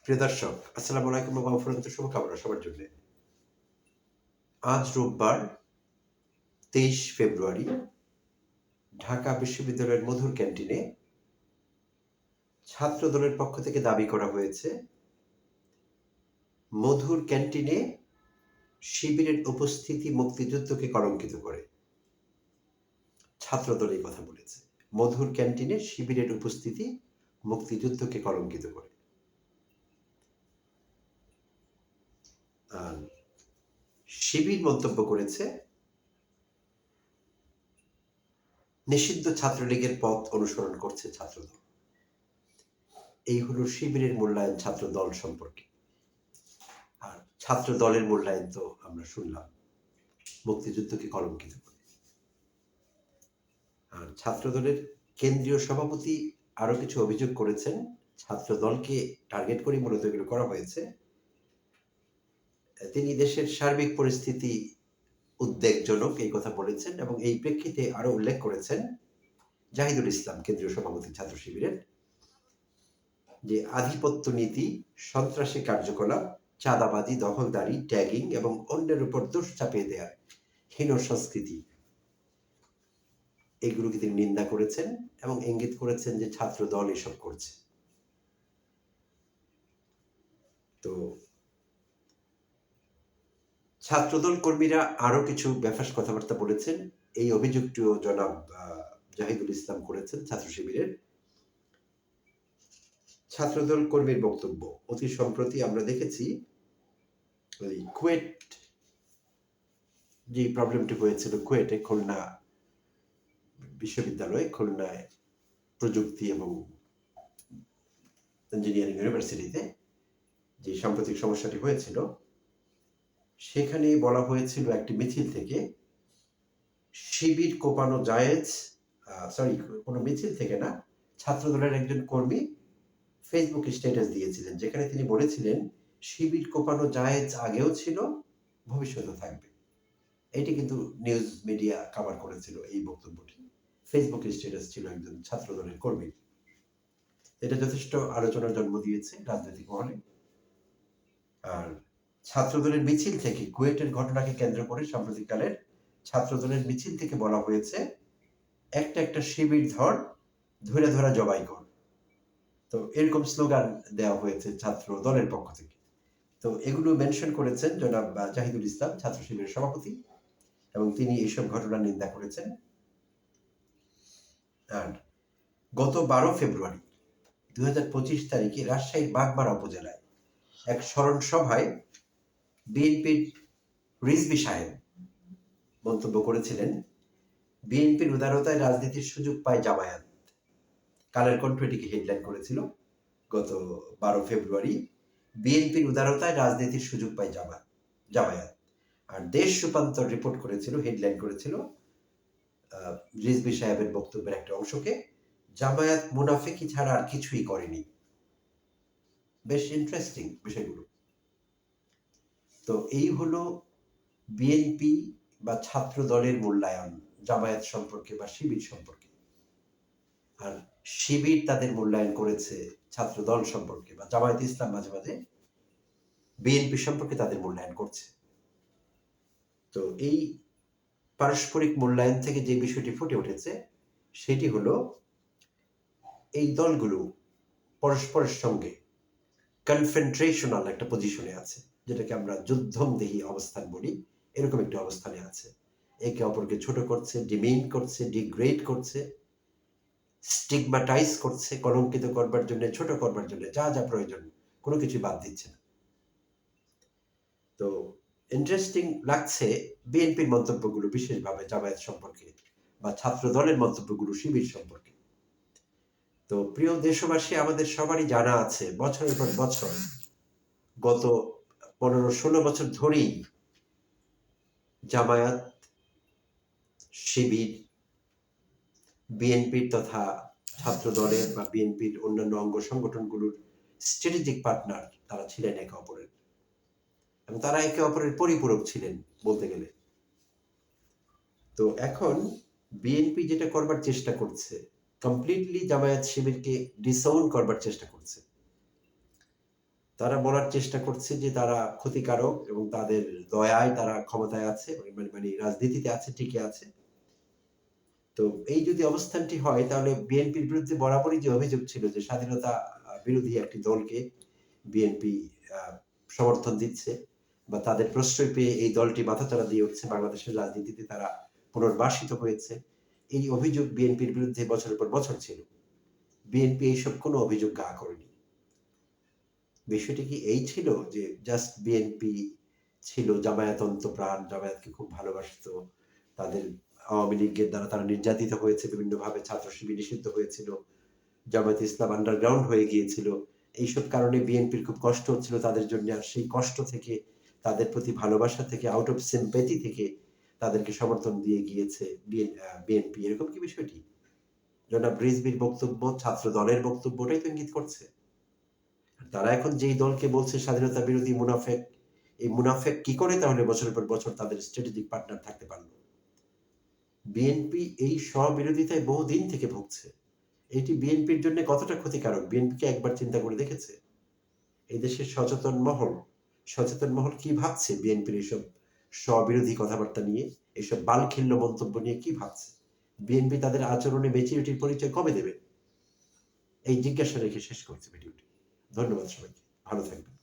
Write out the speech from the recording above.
প্রিয় দর্শক, আসসালামু আলাইকুম এবং অফুরন্ত শুভকামনা সবার জন্য। আজ রোববার 23 ফেব্রুয়ারি ঢাকা বিশ্ববিদ্যালয়ের মধুর ক্যান্টিনে ছাত্র দলের পক্ষ থেকে দাবি করা হয়েছে মধুর ক্যান্টিনে শিবিরের উপস্থিতি মুক্তিযুদ্ধকে কলঙ্কিত করে। ছাত্র দল এই কথা বলেছে। মধুর ক্যান্টিনে শিবিরের উপস্থিতি মুক্তিযুদ্ধকে কলঙ্কিত করে। আর শিবির মন্তব্য করেছে নিষিদ্ধ ছাত্রলীগের পথ অনুসরণ করছে ছাত্রদল। এই হলো শিবিরের মূল্যায়ন ছাত্র দল সম্পর্কে। আর ছাত্র দলের মূল্যায়ন তো আমরা শুনলাম, মুক্তিযুদ্ধকে কলঙ্কিত করে। আর ছাত্র দলের কেন্দ্রীয় সভাপতি আরো কিছু অভিযোগ করেছেন, ছাত্র দলকে টার্গেট করে মূলত এগুলো করা হয়েছে। তিনি দেশের সার্বিক পরিস্থিতি উদ্বেগজনক এই কথা বলেছেন এবং এই প্রেক্ষিতে আরো উল্লেখ করেছেন জাহিদুল ইসলাম, কেন্দ্রীয় সভাপতি ছাত্র শিবিরের, যে আধিপত্য নীতি, সন্ত্রাসী কার্যকলাপ, চাঁদাবাজি, দখলদারি, ট্যাগিং এবং অন্যের উপর দোষ চাপিয়ে দেওয়া হীন সংস্কৃতি, এগুলোকে তিনি নিন্দা করেছেন এবং ইঙ্গিত করেছেন যে ছাত্র দল এসব করছে। তো ছাত্রদল কর্মীরা আরো কিছু বেফাস কথাবার্তা বলেছেন। এই অভিযোগটিও জনাব জাহিদুল ইসলাম করেছেন ছাত্র শিবিরের। ছাত্রদল কর্মীর বক্তব্য, অতি সম্প্রতি আমরা দেখেছি ওই কুয়েট যে প্রবলেমটি হয়েছিল, কুয়েটে খুলনা বিশ্ববিদ্যালয়, খুলনায় প্রযুক্তি এবং ইঞ্জিনিয়ারিং ইউনিভার্সিটিতে যে সাম্প্রতিক সমস্যাটি হয়েছিল, সেখানে বলা হয়েছিল একটি মিছিল থেকে শিবির কোপানো জায়েজ, কোনো মিছিল থেকে না, ছাত্রদলের একজন কর্মী ফেসবুক স্ট্যাটাস দিয়েছিলেন, যেখানে তিনি বলেছিলেন শিবির কোপানো জায়েজ আগেও ছিল, ভবিষ্যতে থাকবে। এটি কিন্তু নিউজ মিডিয়া কভার করেছিল এই বক্তব্যটি। ফেসবুক স্ট্যাটাস ছিল একজন ছাত্রদলের কর্মী। এটা যথেষ্ট আলোচনার জন্ম দিয়েছে রাজনৈতিক মহলে। আর ছাত্রদলের মিছিল থেকে, কুয়েটের ঘটনাকে কেন্দ্র করে সাম্প্রতিককালের ছাত্রদলের মিছিল থেকে বলা হয়েছে একটা একটা শিবির ধরে ধরা জবাই কর। তো এরকম স্লোগান দেওয়া হয়েছে ছাত্র দলের পক্ষ থেকে। তো এগুলো মেনশন করেছেন জনাব জাহিদুল ইসলাম, ছাত্র শিবিরের সভাপতি, এবং তিনি এইসব ঘটনার নিন্দা করেছেন। আর গত 12 ফেব্রুয়ারি 2025 তারিখে রাজশাহীর বাগমারা উপজেলায় এক স্মরণ সভায় বিএনপির রিজভী সাহেব মন্তব্য করেছিলেন, বিএনপির উদারতায় রাজনীতির সুযোগ পায় জামায়াত। কালের কণ্ঠ এটিকে হেডলাইন করেছিল গত 12 ফেব্রুয়ারি, বিএনপির উদারতায় রাজনীতির সুযোগ পায় জামায়াত। আর দেশ রূপান্তর রিপোর্ট করেছিল, হেডলাইন করেছিল রিজভী সাহেবের বক্তব্যের একটা অংশকে, জামায়াত মুনাফিকি ছাড়া আর কিছুই করেনি। বেশ ইন্টারেস্টিং বিষয়গুলো। তো এই হলো বিএনপি বা ছাত্র দলের মূল্যায়ন জামায়াত সম্পর্কে বা শিবির সম্পর্কে। আর শিবির তাদের মূল্যায়ন করেছে ছাত্র দল সম্পর্কে, বা জামায়াত ইসলাম মাঝে মাঝে বিএনপি সম্পর্কে তাদের মূল্যায়ন করছে। তো এই পারস্পরিক মূল্যায়ন থেকে যে বিষয়টি ফুটে উঠেছে সেটি হলো এই দলগুলো পরস্পরের সঙ্গে কনফ্রন্ট্রেশনাল একটা পজিশনে আছে, যেটাকে আমরা যুদ্ধংদেহী অবস্থান বলি। এরকম একটা অবস্থানে আছে, একে অপরকে ছোট করছে, ডিমেইন করছে, ডিগ্রেড করছে, স্টিগমাটাইজ করছে, কলঙ্কিত করবার জন্য, ছোট করবার জন্য যা যা প্রয়োজন কোনো কিছু বাদ দিচ্ছে না। তো ইন্টারেস্টিং লাগছে বিএনপির মন্তব্যগুলো, বিশেষভাবে জামায়াত সম্পর্কে বা ছাত্র দলের মন্তব্যগুলো শিবির সম্পর্কে। তো প্রিয় দেশবাসী, আমাদের সবারই জানা আছে বছরের পর বছর, গত 15-16 বছর ধরেই জামায়াত, শিবির, বিএনপির তথা ছাত্র দলের বা বিএনপির অন্যান্য অঙ্গ সংগঠনগুলোর স্ট্র্যাটেজিক পার্টনার তারা ছিলেন একে অপরের, এবং তারা একে অপরের পরিপূরক ছিলেন বলতে গেলে। তো এখন বিএনপি যেটা করবার চেষ্টা করছে, কমপ্লিটলি জামায়াত শিবিরকে ডিসওন করবার চেষ্টা করছে। তারা বলার চেষ্টা করছে যে তারা ক্ষতিকারক এবং তাদের দয়ায় তারা ক্ষমতায় আছে, মানে রাজনীতিতে আছে, টিকে আছে। তো এই যদি অবস্থানটি হয় তাহলে বিএনপির বিরুদ্ধে বরাবরই যে অভিযোগ ছিল যে স্বাধীনতা বিরোধী একটি দলকে বিএনপি সমর্থন দিচ্ছে বা তাদের প্রশ্রয় পেয়ে এই দলটি মাথাচাড়া দিয়ে উঠছে, বাংলাদেশের রাজনীতিতে তারা পুনর্বাসিত হয়েছে, এই অভিযোগ বিএনপির বিরুদ্ধে বছরের পর বছর ছিল। বিএনপি এইসব কোনো অভিযোগ গা করেনি। বিষয়টি কি এই ছিল যে জাস্ট বিএনপি ছিল জামায়াতন্ত প্রাণ, জামায়াতকে খুব ভালোবাসতো, তাদের আওয়ামী লীগের দ্বারা তারা নির্যাতিত হয়েছে বিভিন্নভাবে, ছাত্র শিবির নিষিদ্ধ হয়েছিল, জামায়াত ইসলাম আন্ডারগ্রাউন্ড হয়ে গিয়েছিল, এইসব কারণে বিএনপির খুব কষ্ট হচ্ছিল তাদের জন্য, আর সেই কষ্ট থেকে, তাদের প্রতি ভালোবাসা থেকে, আউট অফ সিম্প্যাথি থেকে তাদেরকে সমর্থন দিয়ে গিয়েছে বিএনপি, এরকম কি বিষয়টি? জনাব রিজভীর বক্তব্য, ছাত্র দলের বক্তব্যটাই তো ইঙ্গিত করছে। তারা এখন যেই দলকে বলছে স্বাধীনতা বিরোধী মুনাফেক, এই মুনাফেক কি করে তাহলে বছরের পর বছর তাদের স্ট্র্যাটেজিক পার্টনার থাকতে পারলো? বিএনপি এই স্ববিরোধিতায় বহুদিন থেকে ভুগছে। এটি বিএনপির জন্য কতটা ক্ষতিকারক বিএনপিকে একবার চিন্তা করে দেখেছে? এই দেশের সচেতন মহল কি ভাবছে বিএনপির এসব স্ববিরোধী কথাবার্তা নিয়ে, এসব বালখিল্য মন্তব্য নিয়ে কি ভাবছে? বিএনপি তাদের আচরণে ম্যাচুরিটির পরিচয় কবে দেবে? এই জিজ্ঞাসা রেখে শেষ করছে ভিডিওটি। ধন্যবাদ সবাইকে, ভালো থাকবেন।